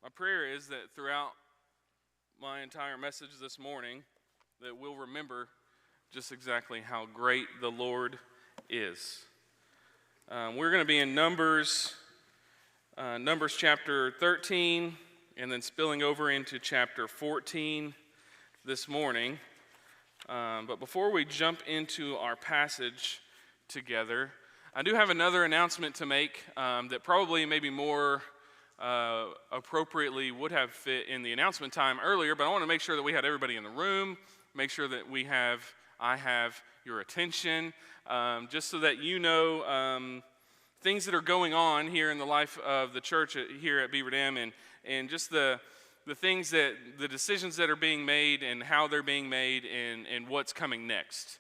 My prayer is that throughout my entire message this morning, that we'll remember just exactly how great the Lord is. We're going to be in Numbers chapter 13, and then spilling over into chapter 14 this morning. But before we jump into our passage together, I do have another announcement to make that probably maybe more appropriately would have fit in the announcement time earlier, but I want to make sure that we had everybody in the room, make sure that I have your attention, just so that you know things that are going on here in the life of the church here at Beaver Dam, and just the things the decisions that are being made and how they're being made and what's coming next.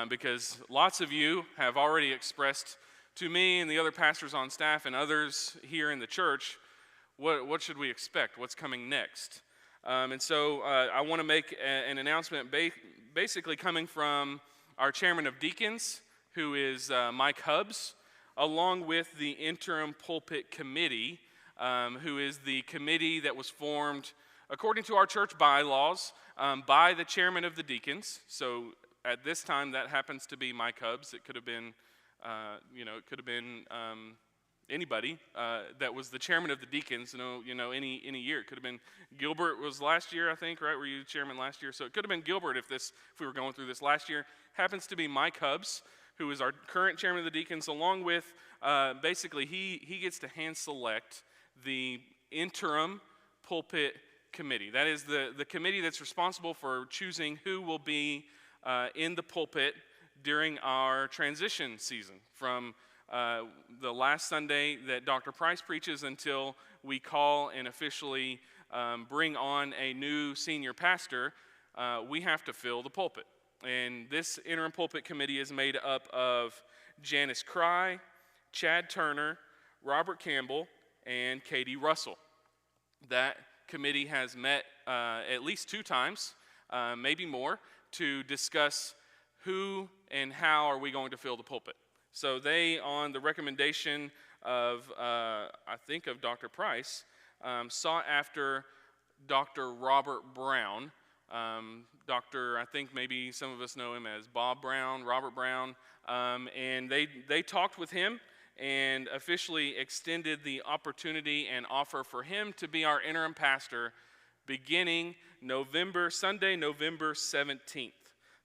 Because lots of you have already expressed to me and the other pastors on staff and others here in the church, what should we expect? What's coming next? And so I want to make an announcement basically coming from our chairman of deacons, who is Mike Hubbs, along with the interim pulpit committee, who is the committee that was formed according to our church bylaws by the chairman of the deacons. So at this time, that happens to be Mike Hubbs. It could have been, anybody that was the chairman of the deacons. Any year. It could have been Gilbert was last year, I think, right? Were you chairman last year? So it could have been Gilbert if we were going through this last year. Happens to be Mike Hubbs, who is our current chairman of the deacons, along with basically he gets to hand select the interim pulpit committee. That is the committee that's responsible for choosing who will be in the pulpit during our transition season from the last Sunday that Dr. Price preaches until we call and officially bring on a new senior pastor. We have to fill the pulpit. And this interim pulpit committee is made up of Janice Cry, Chad Turner, Robert Campbell, and Katie Russell. That committee has met at least 2 times, maybe more, to discuss who and how are we going to fill the pulpit. So they, on the recommendation of, of Dr. Price, sought after Dr. Robert Brown. I think maybe some of us know him as Bob Brown, Robert Brown, and they talked with him and officially extended the opportunity and offer for him to be our interim pastor beginning Sunday, November 17th.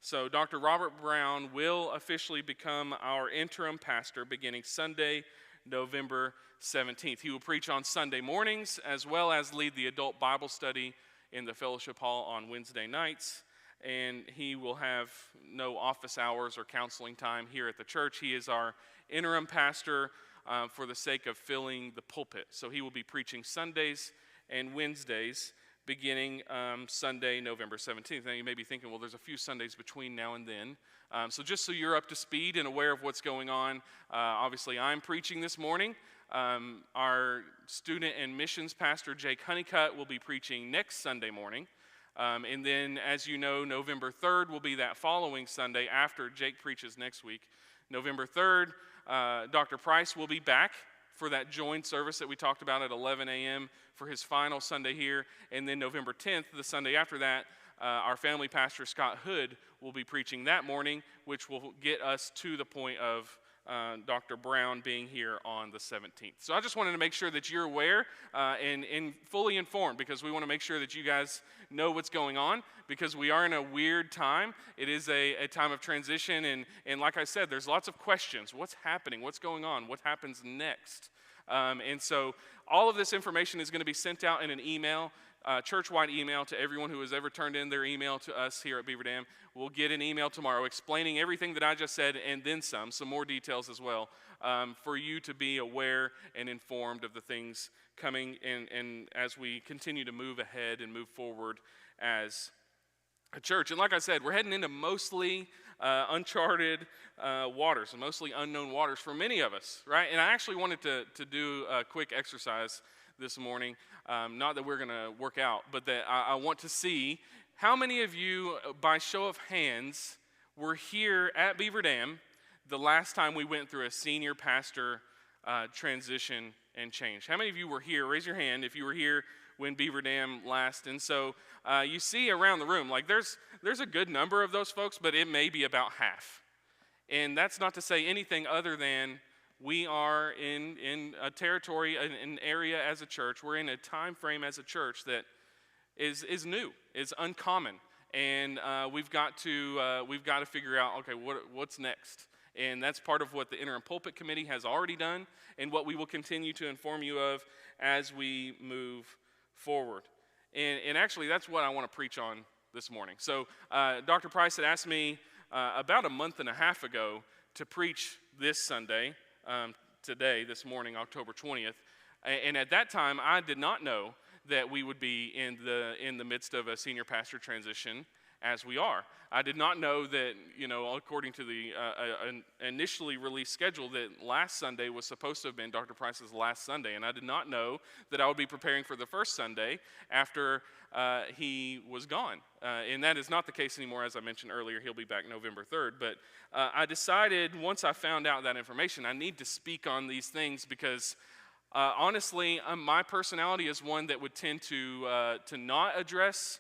So Dr. Robert Brown will officially become our interim pastor beginning Sunday, November 17th. He will preach on Sunday mornings as well as lead the adult Bible study in the fellowship hall on Wednesday nights. And he will have no office hours or counseling time here at the church. He is our interim pastor for the sake of filling the pulpit. So he will be preaching Sundays and Wednesdays beginning Sunday, November 17th. Now you may be thinking, well, there's a few Sundays between now and then. So just so you're up to speed and aware of what's going on, obviously I'm preaching this morning. Our student and missions pastor, Jake Honeycutt, will be preaching next Sunday morning. And then, as you know, November 3rd will be that following Sunday after Jake preaches next week. November 3rd, Dr. Price will be back for that joined service that we talked about at 11 a.m. for his final Sunday here. And then November 10th, the Sunday after that, our family pastor, Scott Hood, will be preaching that morning, which will get us to the point of Dr. Brown being here on the 17th. So I just wanted to make sure that you're aware and fully informed, because we want to make sure that you guys know what's going on, because we are in a weird time. It is a time of transition, and like I said, there's lots of questions. What's happening? What's going on? What happens next? And so all of this information is going to be sent out in an email, church-wide email to everyone who has ever turned in their email to us here at Beaver Dam. We'll get an email tomorrow explaining everything that I just said and then some more details as well, for you to be aware and informed of the things coming and as we continue to move ahead and move forward as a church. And like I said, we're heading into mostly uncharted waters and mostly unknown waters for many of us, right? And I actually wanted to do a quick exercise this morning. Not that we're going to work out, but that I want to see how many of you, by show of hands, were here at Beaver Dam the last time we went through a senior pastor transition and change. How many of you were here? Raise your hand if you were here when Beaver Dam last. And so you see around the room, like there's a good number of those folks, but it may be about half. And that's not to say anything other than we are in a territory, an area as a church. We're in a time frame as a church that is new, is uncommon, and we've got to figure out, okay, what's next. And that's part of what the Interim Pulpit Committee has already done, and what we will continue to inform you of as we move forward. And actually, that's what I want to preach on this morning. So Dr. Price had asked me about a month and a half ago to preach this Sunday, this morning, October 20th. And at that time, I did not know that we would be in the midst of a senior pastor transition as we are. I did not know that, according to the initially released schedule, that last Sunday was supposed to have been Dr. Price's last Sunday. And I did not know that I would be preparing for the first Sunday after he was gone. And that is not the case anymore. As I mentioned earlier, he'll be back November 3rd. But I decided, once I found out that information, I need to speak on these things because honestly, my personality is one that would tend to not address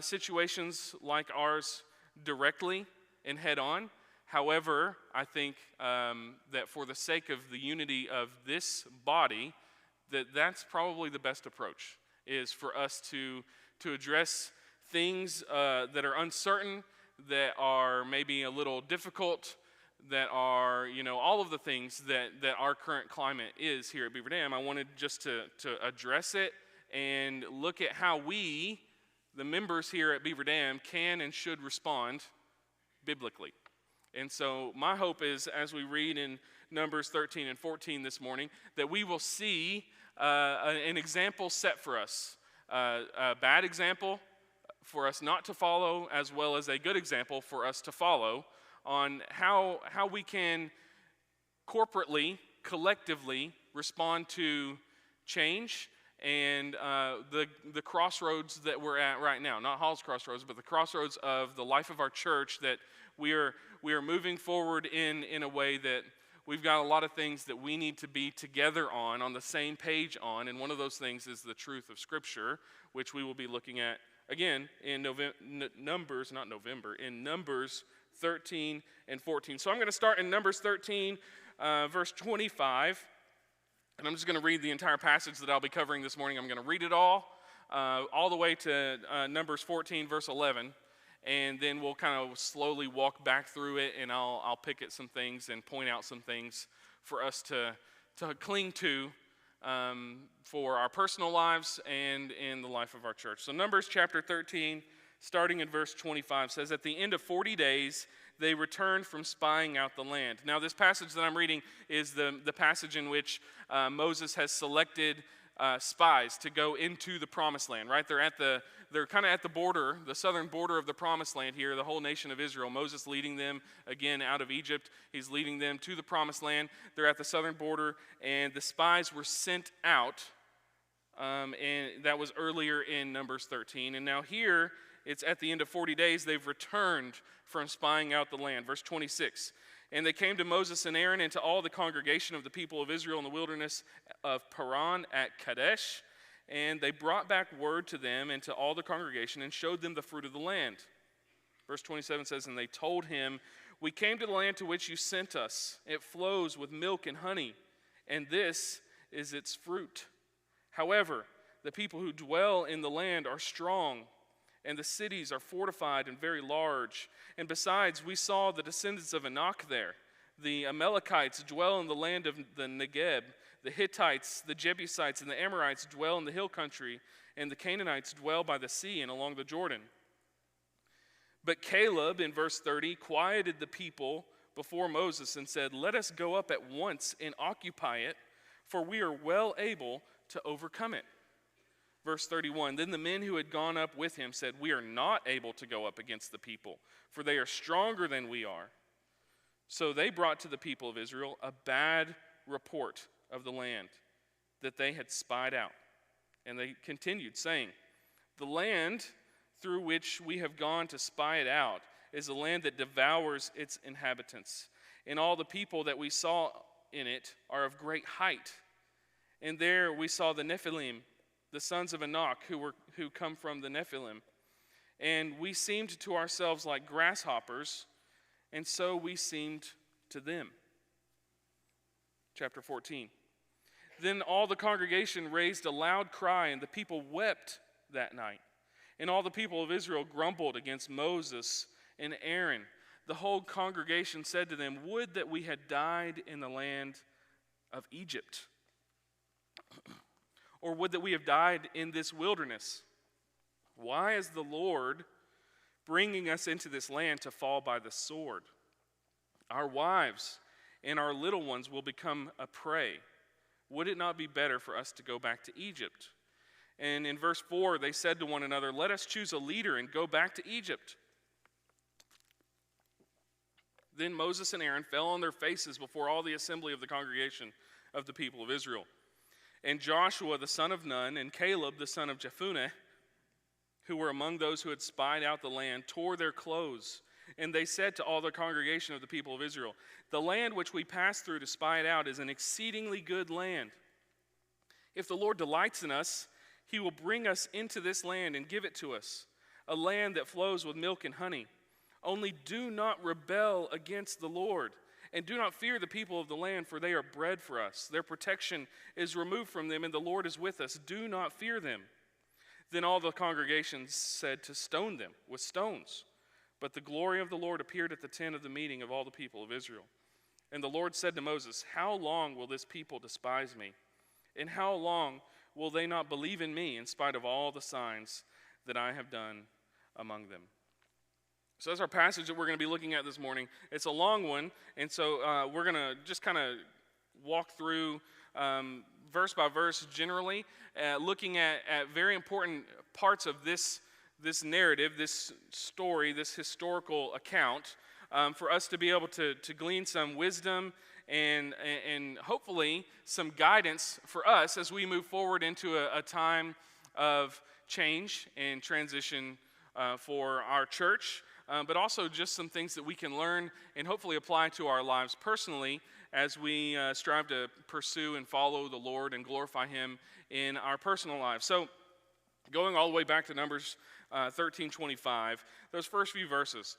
situations like ours directly and head on. However, I think that for the sake of the unity of this body, that's probably the best approach, is for us to address things that are uncertain, that are maybe a little difficult, that are, all of the things that our current climate is here at Beaver Dam. I wanted just to address it and look at how we, the members here at Beaver Dam, can and should respond biblically. And so my hope is, as we read in Numbers 13 and 14 this morning, that we will see an example set for us, a bad example for us not to follow, as well as a good example for us to follow, on how we can corporately, collectively respond to change and the crossroads that we're at right now. Not Hall's crossroads, but the crossroads of the life of our church, that we are moving forward in a way that we've got a lot of things that we need to be together on the same page on, and one of those things is the truth of Scripture, which we will be looking at again in Numbers 13 and 14. So I'm going to start in Numbers 13, verse 25, and I'm just going to read the entire passage that I'll be covering this morning. I'm going to read it all the way to Numbers 14, verse 11, and then we'll kind of slowly walk back through it, and I'll pick at some things and point out some things for us to cling to for our personal lives and in the life of our church. So Numbers chapter 13, starting in verse 25, says, "At the end of 40 days, they returned from spying out the land." Now, this passage that I'm reading is the passage in which Moses has selected spies to go into the promised land, right? They're kind of at the border, the southern border of the promised land here, the whole nation of Israel. Moses leading them, again, out of Egypt. He's leading them to the promised land. They're at the southern border, and the spies were sent out, and that was earlier in Numbers 13. And now here, it's at the end of 40 days, they've returned from spying out the land. Verse 26, "And they came to Moses and Aaron and to all the congregation of the people of Israel in the wilderness of Paran at Kadesh, and they brought back word to them and to all the congregation and showed them the fruit of the land." Verse 27 says, "And they told him, 'We came to the land to which you sent us. It flows with milk and honey, and this is its fruit. However, the people who dwell in the land are strong, and the cities are fortified and very large. And besides, we saw the descendants of Anak there. The Amalekites dwell in the land of the Negeb. The Hittites, the Jebusites, and the Amorites dwell in the hill country, and the Canaanites dwell by the sea and along the Jordan.' But Caleb," in verse 30, "quieted the people before Moses and said, 'Let us go up at once and occupy it, for we are well able to overcome it.' Verse 31, "Then the men who had gone up with him said, 'We are not able to go up against the people, for they are stronger than we are.' So they brought to the people of Israel a bad report of the land that they had spied out. And they continued, saying, 'The land through which we have gone to spy it out is a land that devours its inhabitants. And all the people that we saw in it are of great height. And there we saw the Nephilim, the sons of Anak, who come from the Nephilim. And we seemed to ourselves like grasshoppers, and so we seemed to them. Chapter 14. Then all the congregation raised a loud cry, and the people wept that night. And all the people of Israel grumbled against Moses and Aaron. The whole congregation said to them, "Would that we had died in the land of Egypt, or would that we have died in this wilderness. Why is the Lord bringing us into this land to fall by the sword? Our wives and our little ones will become a prey. Would it not be better for us to go back to Egypt?" And in verse 4, they said to one another, "Let us choose a leader and go back to Egypt." Then Moses and Aaron fell on their faces before all the assembly of the congregation of the people of Israel. And Joshua the son of Nun and Caleb the son of Jephunneh, who were among those who had spied out the land, tore their clothes. And they said to all the congregation of the people of Israel, "The land which we passed through to spy it out is an exceedingly good land. If the Lord delights in us, he will bring us into this land and give it to us, a land that flows with milk and honey. Only do not rebel against the Lord, and do not fear the people of the land, for they are bread for us. Their protection is removed from them, and the Lord is with us. Do not fear them." Then all the congregation said to stone them with stones. But the glory of the Lord appeared at the tent of the meeting of all the people of Israel. And the Lord said to Moses, "How long will this people despise me? And how long will they not believe in me in spite of all the signs that I have done among them?" So that's our passage that we're going to be looking at this morning. It's a long one, and so we're going to just kind of walk through verse by verse generally, looking at very important parts of this narrative, this story, this historical account, for us to be able to glean some wisdom and hopefully some guidance for us as we move forward into a time of change and transition for our church, but also just some things that we can learn and hopefully apply to our lives personally as we strive to pursue and follow the Lord and glorify Him in our personal lives. So going all the way back to Numbers 13:25, those first few verses,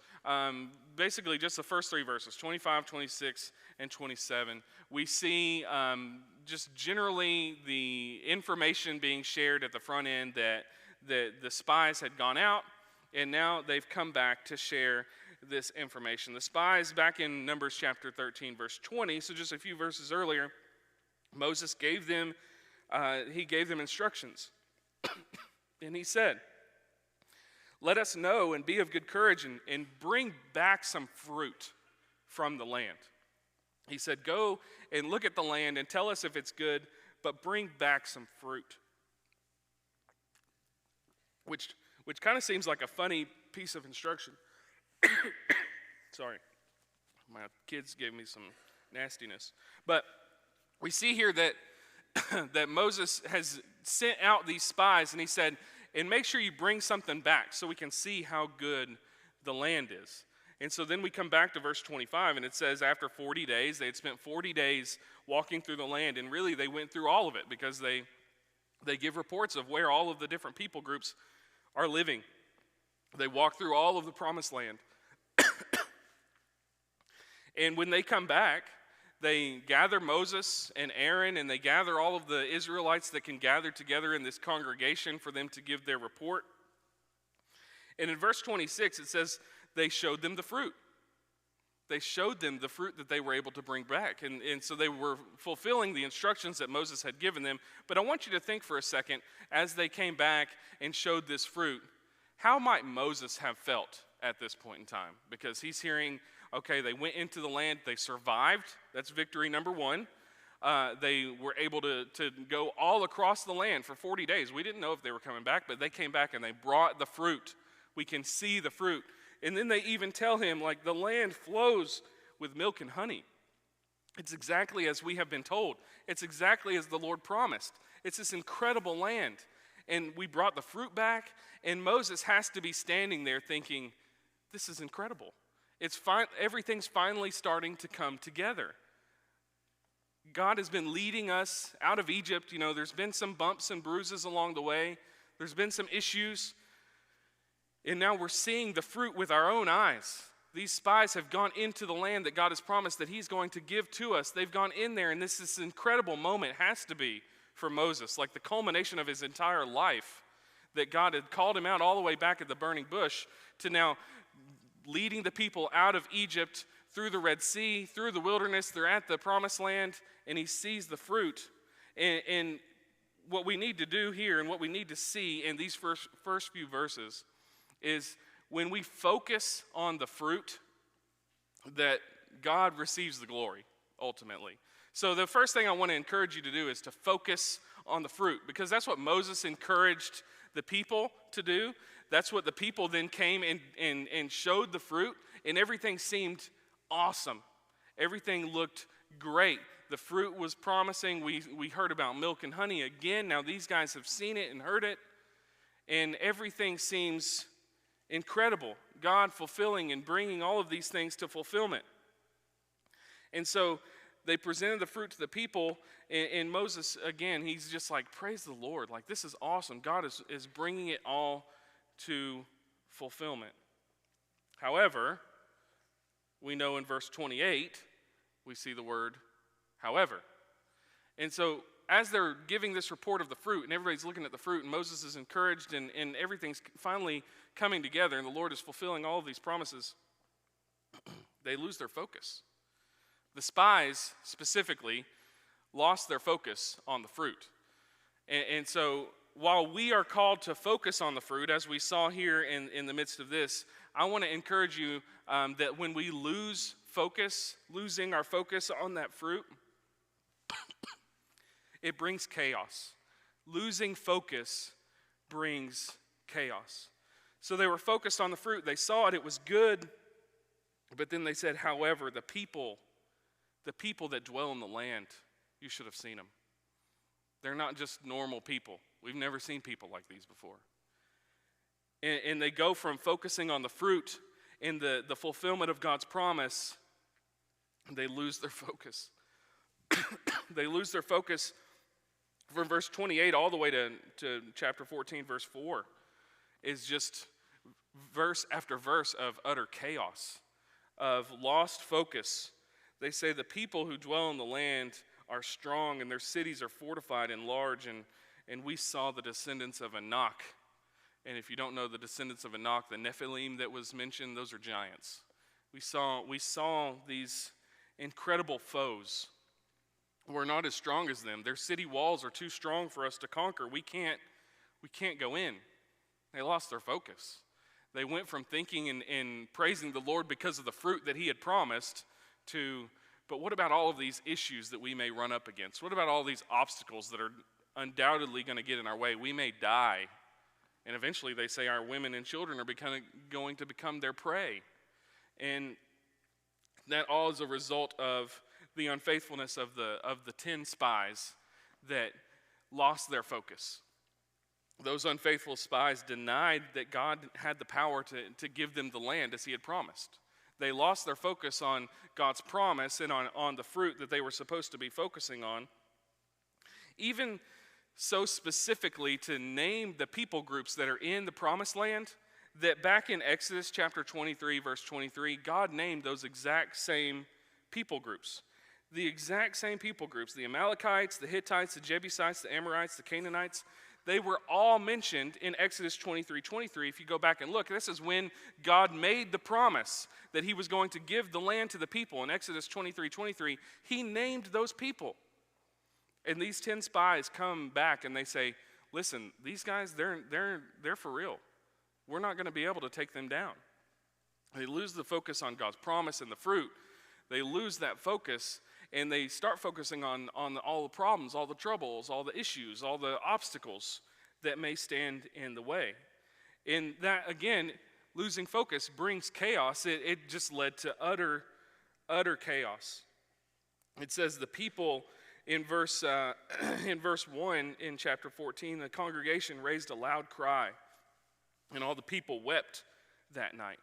basically just the first three verses, 25, 26, and 27, we see just generally the information being shared at the front end that the spies had gone out, and now they've come back to share this information. The spies, back in Numbers chapter 13, verse 20, so just a few verses earlier, Moses gave them instructions. And he said, "Let us know and be of good courage and bring back some fruit from the land." He said, "Go and look at the land and tell us if it's good, but bring back some fruit." Which kind of seems like a funny piece of instruction. Sorry, my kids gave me some nastiness. But we see here that that Moses has sent out these spies, and he said, "And make sure you bring something back so we can see how good the land is." And so then we come back to verse 25, and it says after 40 days, they had spent 40 days walking through the land, and really they went through all of it because they give reports of where all of the different people groups are living. They walk through all of the promised land. And when they come back, they gather Moses and Aaron, and they gather all of the Israelites that can gather together in this congregation for them to give their report. And in verse 26, it says they showed them the fruit. They showed them the fruit that they were able to bring back. And so they were fulfilling the instructions that Moses had given them. But I want you to think for a second, as they came back and showed this fruit, how might Moses have felt at this point in time? Because he's hearing, okay, they went into the land, they survived. That's victory number one. They were able to go all across the land for 40 days. We didn't know if they were coming back, but they came back and they brought the fruit. We can see the fruit. And then they even tell him, like, the land flows with milk and honey. It's exactly as we have been told. It's exactly as the Lord promised. It's this incredible land. And we brought the fruit back, and Moses has to be standing there thinking, this is incredible. Everything's finally starting to come together. God has been leading us out of Egypt. You know, there's been some bumps and bruises along the way. There's been some issues. And now we're seeing the fruit with our own eyes. These spies have gone into the land that God has promised that he's going to give to us. They've gone in there, and this incredible moment has to be for Moses, like the culmination of his entire life, that God had called him out all the way back at the burning bush to now leading the people out of Egypt through the Red Sea, through the wilderness. They're at the promised land, and he sees the fruit. And what we need to do here and what we need to see in these first few verses is when we focus on the fruit, that God receives the glory, ultimately. So the first thing I want to encourage you to do is to focus on the fruit, because that's what Moses encouraged the people to do. That's what the people then came and showed the fruit, and everything seemed awesome. Everything looked great. The fruit was promising. We heard about milk and honey again. Now these guys have seen it and heard it, and everything seems incredible. God fulfilling and bringing all of these things to fulfillment. And so they presented the fruit to the people, and Moses, again, he's just like, praise the Lord. Like, this is awesome. God is bringing it all to fulfillment. However, we know in verse 28, we see the word however. And so as they're giving this report of the fruit, and everybody's looking at the fruit, and Moses is encouraged, and everything's finally coming together, and the Lord is fulfilling all of these promises, they lose their focus. The spies, specifically, lost their focus on the fruit. And so while we are called to focus on the fruit, as we saw here in the midst of this, I want to encourage you that when we lose focus, losing our focus on that fruit, it brings chaos. Losing focus brings chaos. So they were focused on the fruit. They saw it was good. But then they said, however, the people that dwell in the land, you should have seen them. They're not just normal people. We've never seen people like these before. And they go from focusing on the fruit and the fulfillment of God's promise, and they lose their focus. They lose their focus from verse 28 all the way to chapter 14, verse 4, is just verse after verse of utter chaos, of lost focus. They say the people who dwell in the land are strong, and their cities are fortified and large, and we saw the descendants of Anak. And if you don't know the descendants of Anak, the Nephilim that was mentioned, those are giants. We saw these incredible foes. We're not as strong as them. Their city walls are too strong for us to conquer. We can't go in. They lost their focus. They went from thinking and praising the Lord because of the fruit that he had promised to, but what about all of these issues that we may run up against? What about all these obstacles that are undoubtedly going to get in our way? We may die. And eventually they say our women and children are going to become their prey. And that all is a result of the unfaithfulness of the 10 spies that lost their focus. Those unfaithful spies denied that God had the power to give them the land as he had promised. They lost their focus on God's promise and on the fruit that they were supposed to be focusing on. Even so specifically to name the people groups that are in the promised land, that back in Exodus chapter 23, verse 23, God named those exact same people groups. The exact same people groups, the Amalekites, the Hittites, the Jebusites, the Amorites, the Canaanites, they were all mentioned in Exodus 23:23. If you go back and look, this is when God made the promise that he was going to give the land to the people. In Exodus 23:23, he named those people. And these 10 spies come back and they say, listen, these guys, they're for real. We're not going to be able to take them down. They lose the focus on God's promise and the fruit. They lose that focus, and they start focusing on all the problems, all the troubles, all the issues, all the obstacles that may stand in the way. And that, again, losing focus brings chaos. It just led to utter chaos. It says the people in verse 1 in chapter 14, the congregation raised a loud cry, and all the people wept that night.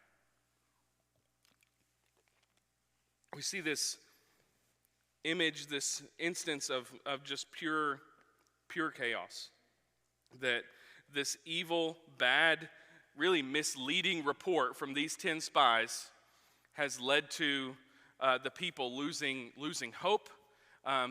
We see this image, this instance of just pure chaos. That this evil, bad, really misleading report from these 10 spies has led to the people losing hope.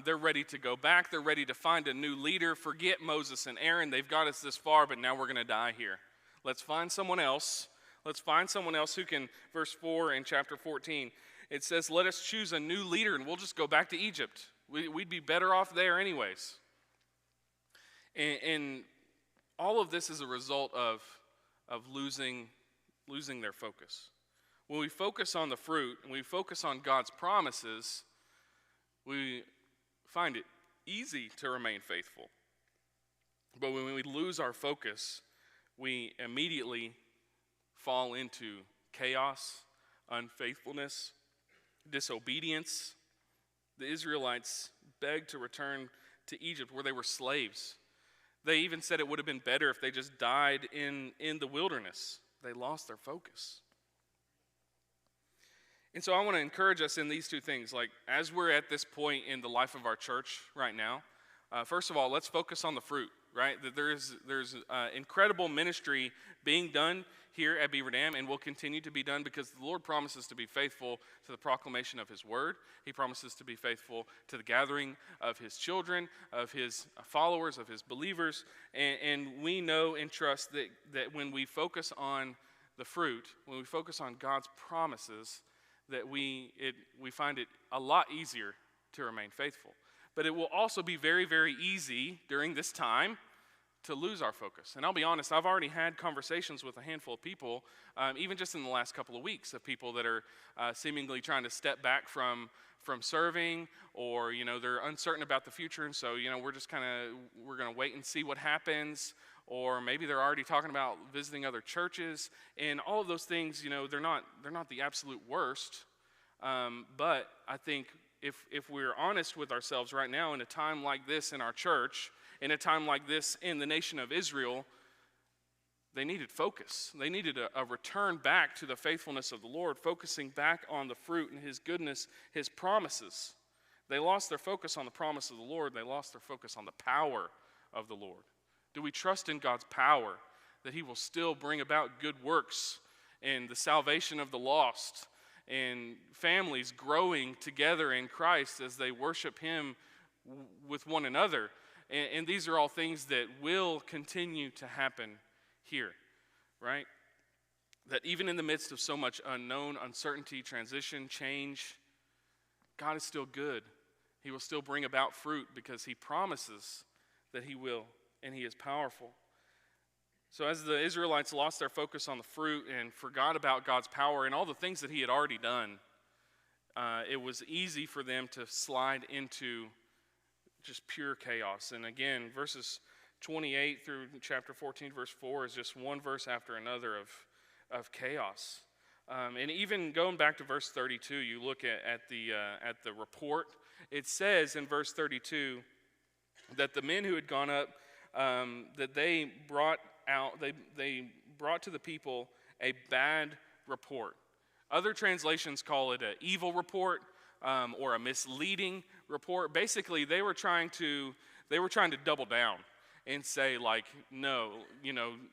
They're ready to go back. They're ready to find a new leader. Forget Moses and Aaron. They've got us this far, but now we're going to die here. Let's find someone else. Let's find someone else who can, verse 4 in chapter 14, it says, let us choose a new leader and we'll just go back to Egypt. We'd be better off there anyways. And all of this is a result of losing their focus. When we focus on the fruit and we focus on God's promises, we find it easy to remain faithful. But when we lose our focus, we immediately fall into chaos, unfaithfulness, disobedience. The Israelites begged to return to Egypt where they were slaves. They even said it would have been better if they just died in the wilderness. They lost their focus. And so I want to encourage us in these two things. Like, as we're at this point in the life of our church right now, first of all, let's focus on the fruit, right? That there's incredible ministry being done here at Beaver Dam and will continue to be done because the Lord promises to be faithful to the proclamation of His word. He promises to be faithful to the gathering of His children, of His followers, of His believers. And we know and trust that when we focus on the fruit, when we focus on God's promises, that we find it a lot easier to remain faithful. But it will also be very, very easy during this time to lose our focus. And I'll be honest, I've already had conversations with a handful of people, even just in the last couple of weeks, of people that are seemingly trying to step back from serving, or, they're uncertain about the future, and so, we're going to wait and see what happens. Or maybe they're already talking about visiting other churches, and all of those things, they're not the absolute worst. But I think if we're honest with ourselves right now, in a time like this in our church, in a time like this in the nation of Israel, they needed focus. They needed a return back to the faithfulness of the Lord, focusing back on the fruit and His goodness, His promises. They lost their focus on the promise of the Lord. They lost their focus on the power of the Lord. Do we trust in God's power that He will still bring about good works and the salvation of the lost and families growing together in Christ as they worship Him with one another? And these are all things that will continue to happen here, right? That even in the midst of so much unknown, uncertainty, transition, change, God is still good. He will still bring about fruit because He promises that He will, and He is powerful. So as the Israelites lost their focus on the fruit and forgot about God's power and all the things that He had already done, it was easy for them to slide into just pure chaos. And again, verses 28 through chapter 14, verse 4 is just one verse after another of chaos. And even going back to verse 32, you look at the report. It says in verse 32 that the men who had gone up, that they brought to the people a bad report. Other translations call it an evil report, or a misleading report. Basically, they were trying to double down and say, like, no,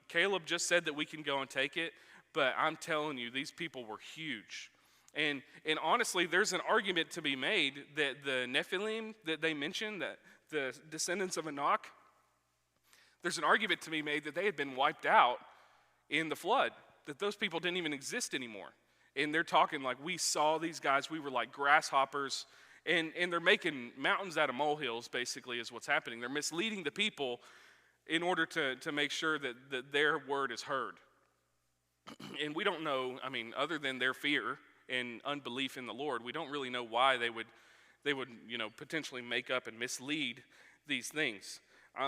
Caleb just said that we can go and take it, but I'm telling you, these people were huge. And honestly, there's an argument to be made that the Nephilim that they mentioned, that the descendants of Enoch, there's an argument to be made that they had been wiped out in the flood, that those people didn't even exist anymore. And they're talking like, we saw these guys, we were like grasshoppers, and they're making mountains out of molehills, basically, is what's happening. They're misleading the people in order to make sure that their word is heard. And we don't know, other than their fear and unbelief in the Lord, we don't really know why they would potentially make up and mislead these things.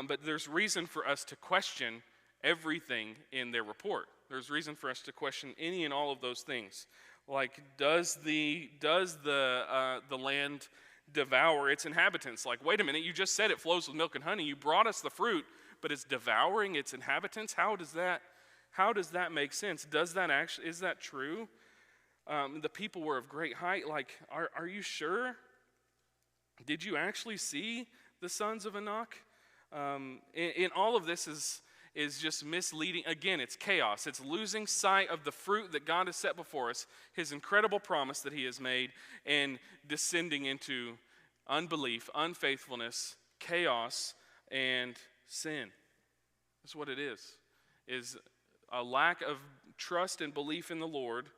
But there's reason for us to question everything in their report. There's reason for us to question any and all of those things. Like, does the land devour its inhabitants? Like, wait a minute, you just said it flows with milk and honey. You brought us the fruit, but it's devouring its inhabitants? How does that make sense? Is that true? The people were of great height. Like, are you sure? Did you actually see the sons of Anak? In all of this is just misleading. Again, it's chaos. It's losing sight of the fruit that God has set before us, his incredible promise that he has made, and descending into unbelief, unfaithfulness, chaos, and sin. That's what it is a lack of trust and belief in the Lord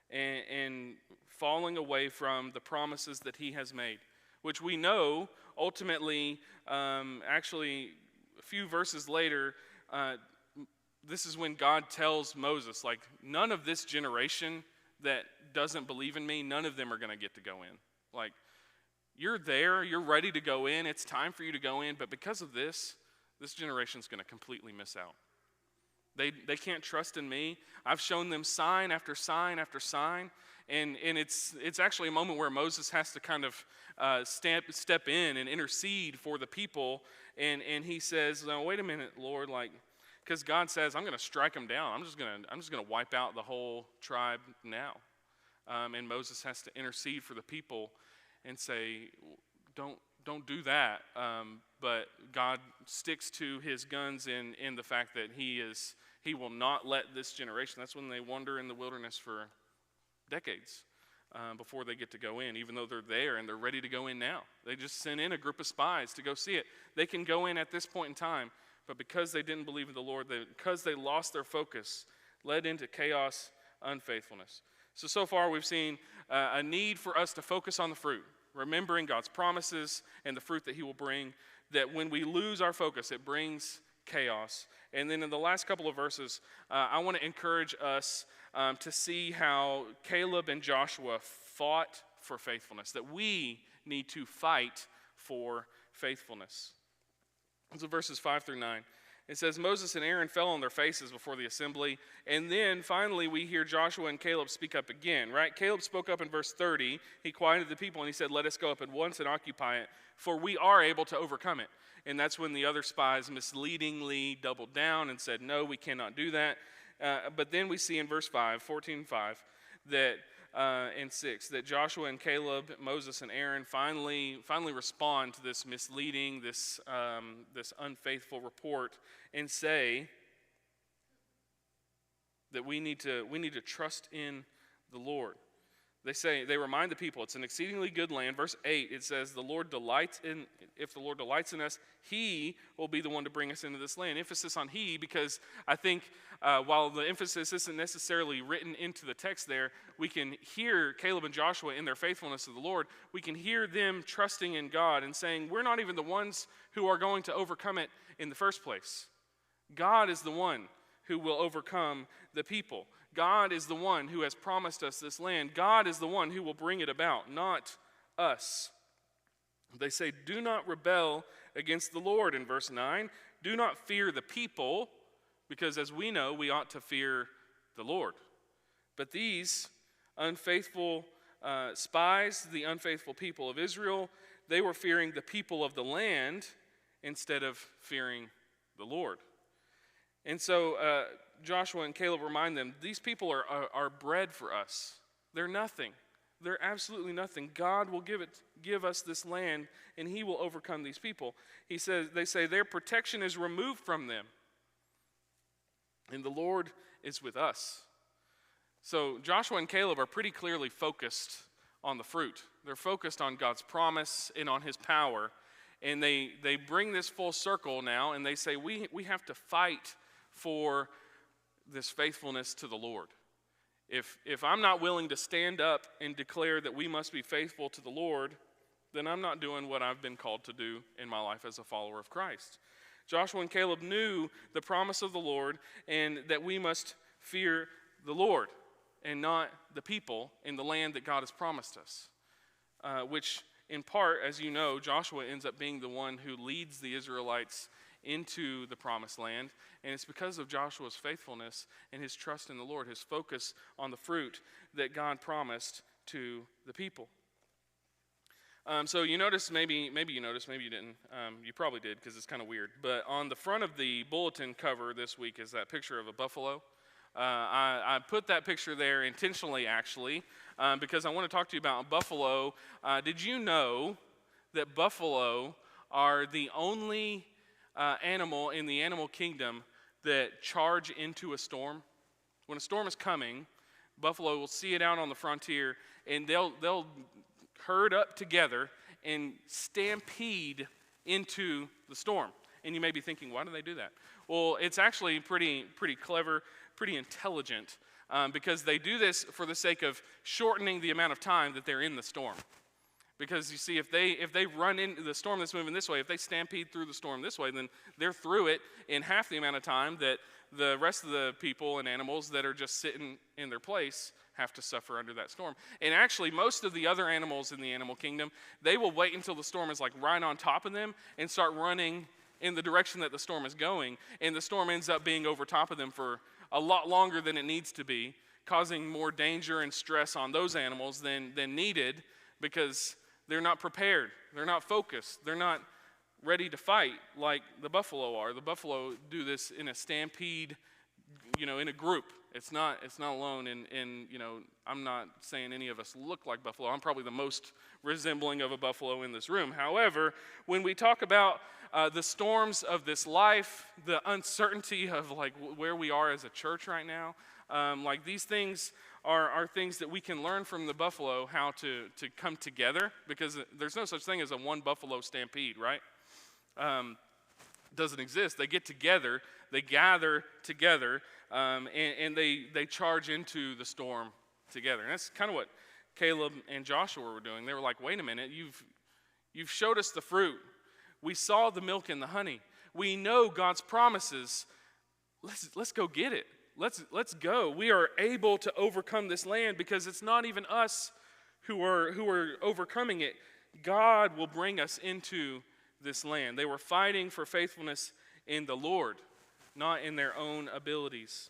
and falling away from the promises that he has made, which we know ultimately, actually a few verses later, this is when God tells Moses, like, none of this generation that doesn't believe in me, none of them are going to get to go in. Like, you're there, you're ready to go in, it's time for you to go in, but because of this generation's going to completely miss out. They can't trust in me. I've shown them sign after sign after sign, and it's actually a moment where Moses has to kind of step in and intercede for the people, and he says, "No, wait a minute, Lord," like, because God says, "I'm going to strike them down. I'm just going to wipe out the whole tribe now," and Moses has to intercede for the people and say, "Don't do that." But God sticks to his guns in the fact that he will not let this generation. That's when they wander in the wilderness for decades before they get to go in, even though they're there and they're ready to go in now. They just sent in a group of spies to go see it. They can go in at this point in time, but because they didn't believe in the Lord, because they lost their focus, led into chaos, unfaithfulness. So far we've seen a need for us to focus on the fruit, remembering God's promises and the fruit that he will bring, that when we lose our focus, it brings chaos. And then in the last couple of verses, I want to encourage us to see how Caleb and Joshua fought for faithfulness, that we need to fight for faithfulness. So verses 5 through 9. It says, Moses and Aaron fell on their faces before the assembly, and then finally we hear Joshua and Caleb speak up again, right? Caleb spoke up in verse 30. He quieted the people and he said, "Let us go up at once and occupy it, for we are able to overcome it." And that's when the other spies misleadingly doubled down and said, "No, we cannot do that." But then we see in verse 5, 14:5, that and 6, that Joshua and Caleb, Moses and Aaron finally respond to this misleading, this unfaithful report, and say that we need to trust in the Lord. They remind the people it's an exceedingly good land. Verse 8, it says, if the Lord delights in us, he will be the one to bring us into this land. Emphasis on he, because I think while the emphasis isn't necessarily written into the text there, we can hear Caleb and Joshua in their faithfulness to the Lord. We can hear them trusting in God and saying, we're not even the ones who are going to overcome it in the first place. God is the one who will overcome the people. God is the one who has promised us this land. God is the one who will bring it about, not us. They say, do not rebel against the Lord in verse 9. Do not fear the people, because as we know, we ought to fear the Lord. But these unfaithful spies, the unfaithful people of Israel, they were fearing the people of the land instead of fearing the Lord. And so Joshua and Caleb remind them, these people are bread for us. They're nothing. They're absolutely nothing. God will give us this land, and he will overcome these people. They say their protection is removed from them, and the Lord is with us. So Joshua and Caleb are pretty clearly focused on the fruit. They're focused on God's promise and on his power, and they bring this full circle now, and they say we have to fight for this faithfulness to the Lord. If I'm not willing to stand up and declare that we must be faithful to the Lord, then I'm not doing what I've been called to do in my life as a follower of Christ. Joshua and Caleb knew the promise of the Lord and that we must fear the Lord and not the people in the land that God has promised us, which in part, as you know, Joshua ends up being the one who leads the Israelites into the promised land, and it's because of Joshua's faithfulness and his trust in the Lord, his focus on the fruit that God promised to the people. So you notice, maybe you noticed, maybe you didn't. You probably did, because it's kind of weird. But on the front of the bulletin cover this week is that picture of a buffalo. I put that picture there intentionally, actually, because I want to talk to you about buffalo. Did you know that buffalo are the only animal in the animal kingdom that charge into a storm. When a storm is coming, buffalo will see it out on the frontier, and they'll herd up together and stampede into the storm. And you may be thinking, why do they do that? Well, it's actually pretty clever, pretty intelligent, because they do this for the sake of shortening the amount of time that they're in the storm. Because you see, if they run into the storm that's moving this way, if they stampede through the storm this way, then they're through it in half the amount of time that the rest of the people and animals that are just sitting in their place have to suffer under that storm. And actually, most of the other animals in the animal kingdom, they will wait until the storm is like right on top of them and start running in the direction that the storm is going. And the storm ends up being over top of them for a lot longer than it needs to be, causing more danger and stress on those animals than needed, because they're not prepared, they're not focused, they're not ready to fight like the buffalo are. The buffalo do this in a stampede, in a group. It's not alone. And I'm not saying any of us look like buffalo. I'm probably the most resembling of a buffalo in this room. However, when we talk about the storms of this life, the uncertainty of like where we are as a church right now, like these things are things that we can learn from the buffalo, how to come together, because there's no such thing as a one buffalo stampede, right? Doesn't exist. They get together, they gather together, and they charge into the storm together. And that's kind of what Caleb and Joshua were doing. They were like, wait a minute, you've showed us the fruit. We saw the milk and the honey. We know God's promises. Let's go get it. Let's go. We are able to overcome this land, because it's not even us who are overcoming it. God will bring us into this land. They were fighting for faithfulness in the Lord, not in their own abilities.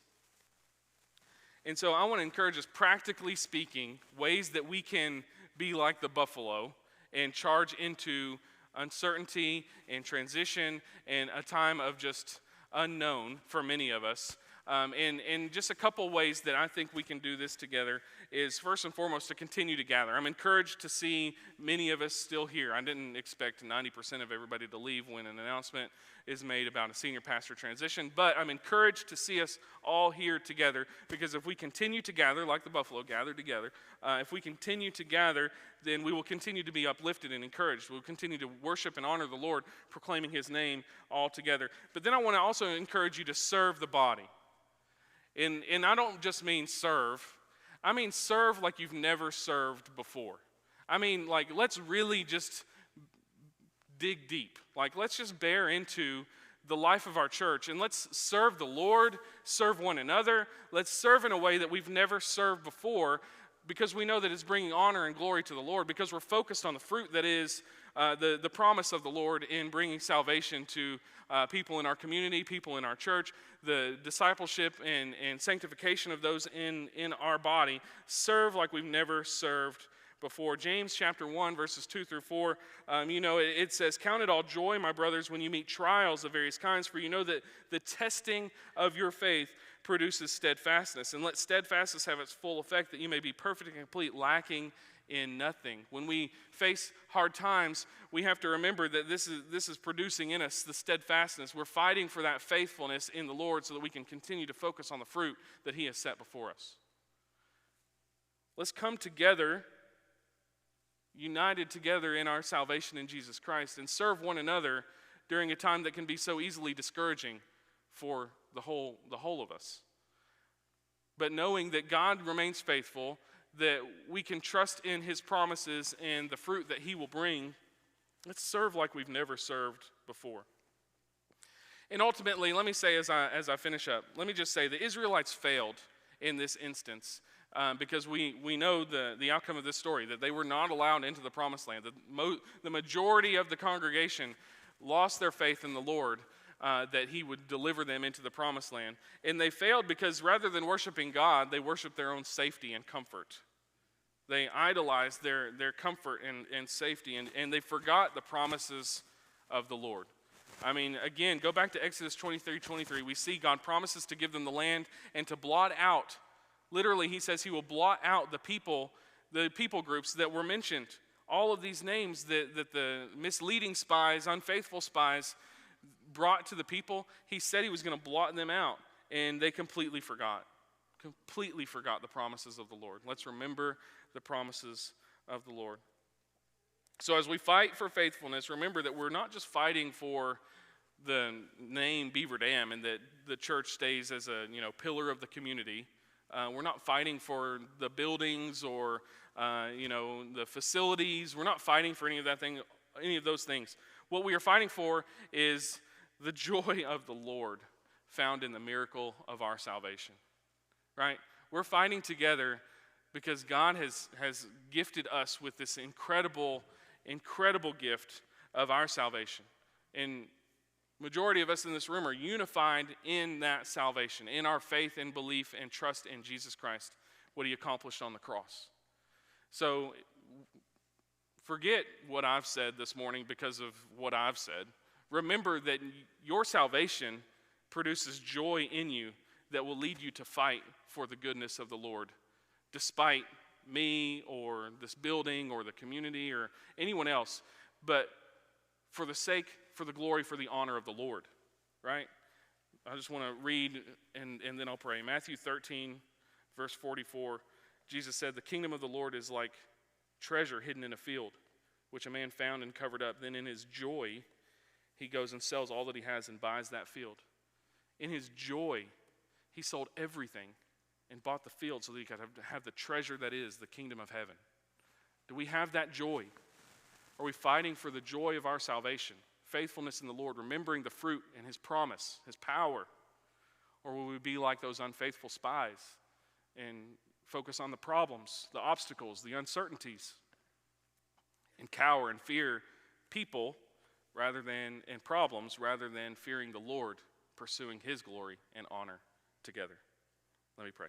And so I want to encourage us, practically speaking, ways that we can be like the buffalo and charge into uncertainty and transition and a time of just unknown for many of us. And just a couple ways that I think we can do this together is, first and foremost, to continue to gather. I'm encouraged to see many of us still here. I didn't expect 90% of everybody to leave when an announcement is made about a senior pastor transition, but I'm encouraged to see us all here together, because if we continue to gather like the buffalo gathered together, if we continue to gather, then we will continue to be uplifted and encouraged. We'll continue to worship and honor the Lord, proclaiming his name all together. But then I want to also encourage you to serve the body. And I don't just mean serve. I mean serve like you've never served before. I mean, like, let's really just dig deep. Like, let's just bear into the life of our church, and let's serve the Lord, serve one another. Let's serve in a way that we've never served before, because we know that it's bringing honor and glory to the Lord, because we're focused on the fruit that is the promise of the Lord in bringing salvation to people in our community, people in our church, the discipleship and sanctification of those in our body. Serve like we've never served before. James chapter 1, verses 2 through 4, it says, "Count it all joy, my brothers, when you meet trials of various kinds, for you know that the testing of your faith produces steadfastness. And let steadfastness have its full effect, that you may be perfect and complete, lacking in nothing." When we face hard times, we have to remember that this is producing in us the steadfastness. We're fighting for that faithfulness in the Lord so that we can continue to focus on the fruit that he has set before us. Let's come together, united together in our salvation in Jesus Christ, and serve one another during a time that can be so easily discouraging for the whole of us. But knowing that God remains faithful, that we can trust in his promises and the fruit that he will bring, let's serve like we've never served before. And ultimately, let me say as I finish up, let me just say the Israelites failed in this instance, because we know the outcome of this story, that they were not allowed into the promised land. The majority of the congregation lost their faith in the Lord, that he would deliver them into the promised land. And they failed because rather than worshiping God, they worshiped their own safety and comfort. They idolized their comfort and safety, and they forgot the promises of the Lord. I mean, again, go back to Exodus 23:23. We see God promises to give them the land and to blot out. Literally, he says he will blot out the people groups that were mentioned all of these names that the misleading spies, unfaithful spies brought to the people, he said he was going to blot them out, and they completely forgot the promises of the Lord. Let's remember the promises of the Lord. So as we fight for faithfulness, remember that we're not just fighting for the name Beaver Dam and that the church stays as a pillar of the community. We're not fighting for the buildings or the facilities. We're not fighting for any of those things. What we are fighting for is the joy of the Lord found in the miracle of our salvation. Right? We're fighting together because God has gifted us with this incredible gift of our salvation. And majority of us in this room are unified in that salvation, in our faith and belief and trust in Jesus Christ, what he accomplished on the cross. So forget what I've said this morning because of what I've said. Remember that your salvation produces joy in you that will lead you to fight for the goodness of the Lord, despite me or this building or the community or anyone else, but for the glory, for the honor of the Lord, right? I just want to read and then I'll pray. Matthew 13, verse 44, Jesus said, "The kingdom of the Lord is like treasure hidden in a field, which a man found and covered up. Then in his joy, he goes and sells all that he has and buys that field." In his joy, he sold everything and bought the field so that he could have the treasure that is the kingdom of heaven. Do we have that joy? Are we fighting for the joy of our salvation, faithfulness in the Lord, remembering the fruit and his promise, his power? Or will we be like those unfaithful spies and focus on the problems, the obstacles, the uncertainties, and cower and fear people and problems rather than fearing the Lord, pursuing his glory and honor together? Let me pray.